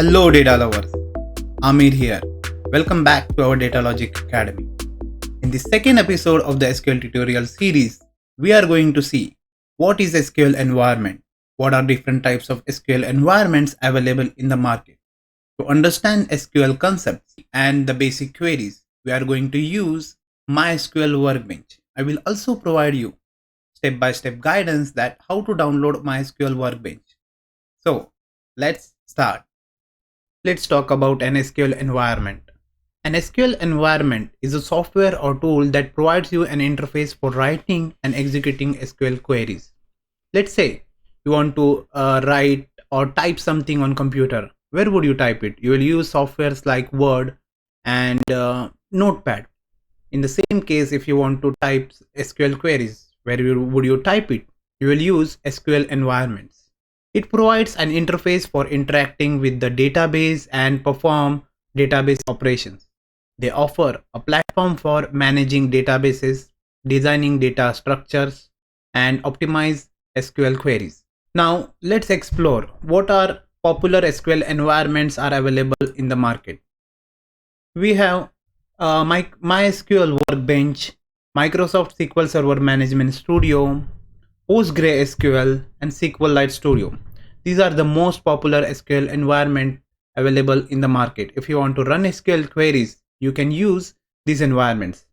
Hello data lovers, Amir here. Welcome back to our DataLogic Academy. In the second episode of the SQL tutorial series, we are going to see what is SQL environment, what are different types of SQL environments available in the market. To understand SQL concepts and the basic queries, we are going to use MySQL Workbench. I will also provide you step-by-step guidance that how to download MySQL Workbench. So let's start. Let's talk about an SQL environment. An SQL environment is a software or tool that provides you an interface for writing and executing SQL queries. Let's say you want to write or type something on computer. Where would you type it? You will use softwares like Word and Notepad. In the same case, if you want to type SQL queries, where would you type it? You will use SQL environments. It provides an interface for interacting with the database and perform database operations. They offer a platform for managing databases, designing data structures, and optimize SQL queries. Now, let's explore what are popular SQL environments are available in the market. We have MySQL Workbench, Microsoft SQL Server Management Studio, PostgreSQL, and SQLite Studio. These are the most popular SQL environment available in the market. If you want to run SQL queries, you can use these environments.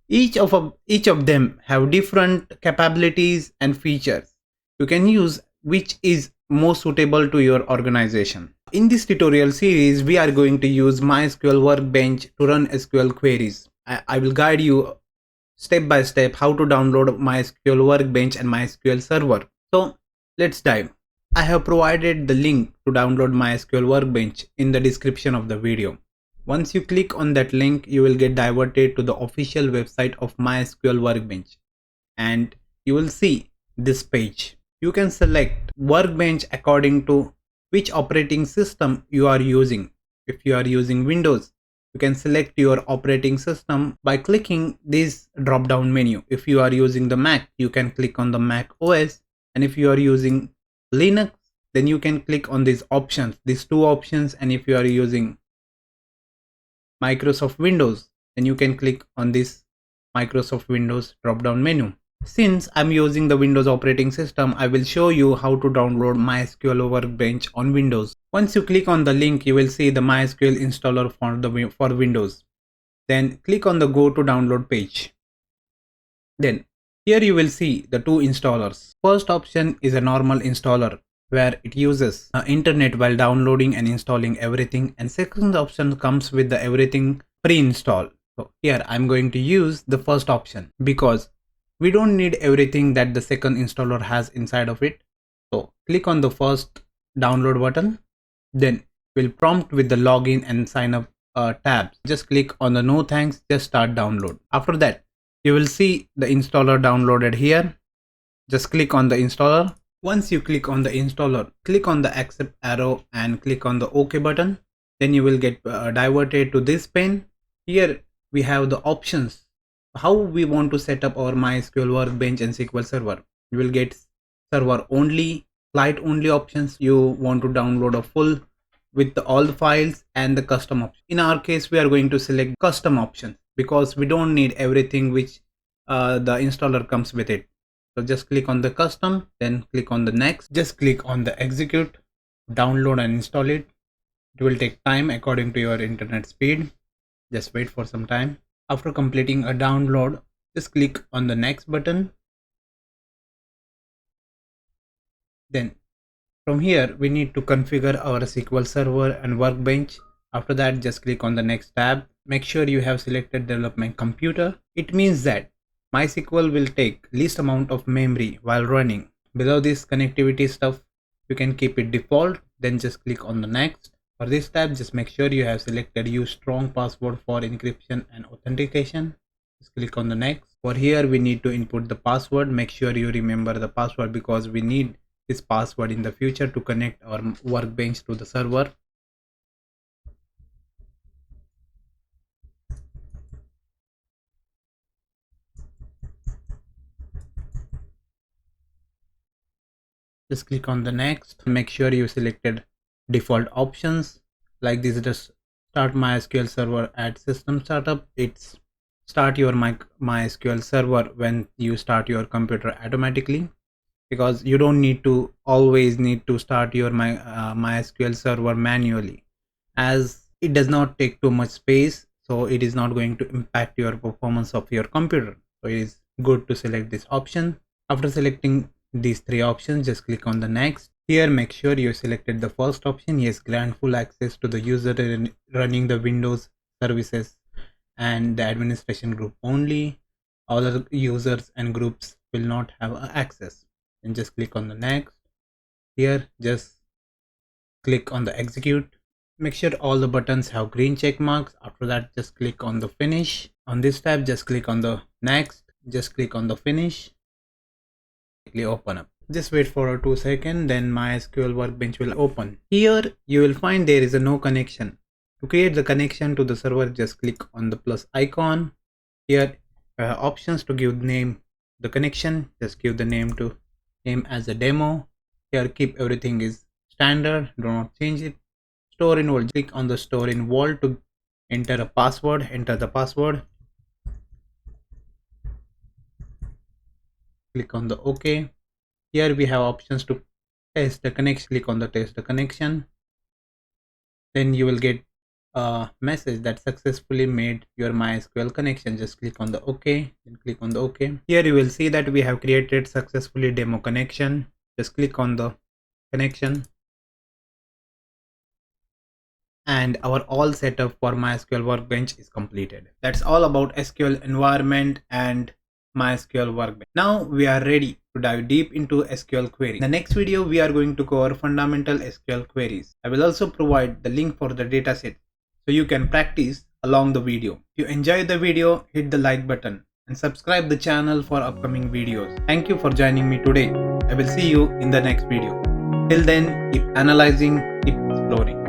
Each of them have different capabilities and features. You can use which is most suitable to your organization. In this tutorial series, we are going to use MySQL Workbench to run SQL queries. I will guide you step by step how to download MySQL Workbench and MySQL Server. So let's dive. I have provided the link to download MySQL Workbench in the description of the video. Once you click on that link, you will get diverted to the official website of MySQL Workbench and you will see this page. You can select Workbench according to which operating system you are using. If you are using Windows, you can select your operating system by clicking this drop down menu. If you are using the Mac, you can click on the Mac OS, and if you are using Linux, then you can click on these options, these two options, and if you are using Microsoft Windows, then you can click on this Microsoft Windows drop down menu. Since I'm using the Windows operating system, I will show you how to download MySQL Workbench on Windows. Once you click on the link, you will see the MySQL installer for Windows. Then click on the go to download page. Then here you will see the two installers. First option is a normal installer where it uses internet while downloading and installing everything, and second option comes with the everything pre-installed. So here I'm going to use the first option because we don't need everything that the second installer has inside of it. So click on the first download button, then will prompt with the login and sign up tabs. Just click on the no thanks, just start download. After that, you will see the installer downloaded here. Just click on the installer. Once you click on the installer, click on the accept arrow and click on the OK button. Then you will get diverted to this pane. Here we have the options how we want to set up our MySQL Workbench and SQL Server. You will get server only, flight only options. You want to download a full with all the files and the custom option. In our case, we are going to select custom option because we don't need everything which the installer comes with it. So just click on the custom, then click on the next. Just click on the execute, download and install it. It will take time according to your internet speed. Just wait for some time. After completing a download, just click on the next button. Then from here, we need to configure our SQL Server and Workbench. After that, just click on the next tab. Make sure you have selected development computer. It means that MySQL will take least amount of memory while running. Below this connectivity stuff, you can keep it default. Then just click on the next. For this tab, just make sure you have selected use strong password for encryption and authentication. Just click on the next. For here, we need to input the password. Make sure you remember the password because we need this password in the future to connect our Workbench to the server. Just click on the next. Make sure you selected default options. like this. Just start MySQL server at system startup. It's start your MySQL server when you start your computer automatically, because you don't need to always need to start your MySQL server manually, as it does not take too much space, so it is not going to impact your performance of your computer. So it is good to select this option. After selecting these three options, just click on the next. Here make sure you selected the first option, yes, grant full access to the user running the Windows services and the administration group only. Other users and groups will not have access. And just click on the next. Here just click on the execute. Make sure all the buttons have green check marks. After that, just click on the finish. On this tab, just click on the next. Just click on the finish. Open up. Just wait for 2 seconds, then MySQL Workbench will open. Here you will find there is a no connection. To create the connection to the server, just click on the plus icon. Here options to give name the connection. Just give the name as a demo. Here keep everything is standard, do not change it. Store in vault, click on the store in vault to enter a password. Enter the password. Click on the OK. Here we have options to test the connection. Click on the test the connection. Then you will get a message that successfully made your MySQL connection. Just click on the OK. Then click on the OK. Here you will see that we have created successfully demo connection. Just click on the connection. And our all setup for MySQL Workbench is completed. That's all about SQL environment and MySQL Workbench. Now we are ready to dive deep into SQL queries. In the next video, we are going to cover fundamental SQL queries. I will also provide the link for the dataset so you can practice along the video. If you enjoyed the video, hit the like button and subscribe the channel for upcoming videos. Thank you for joining me today. I will see you in the next video. Till then, keep analyzing, keep exploring.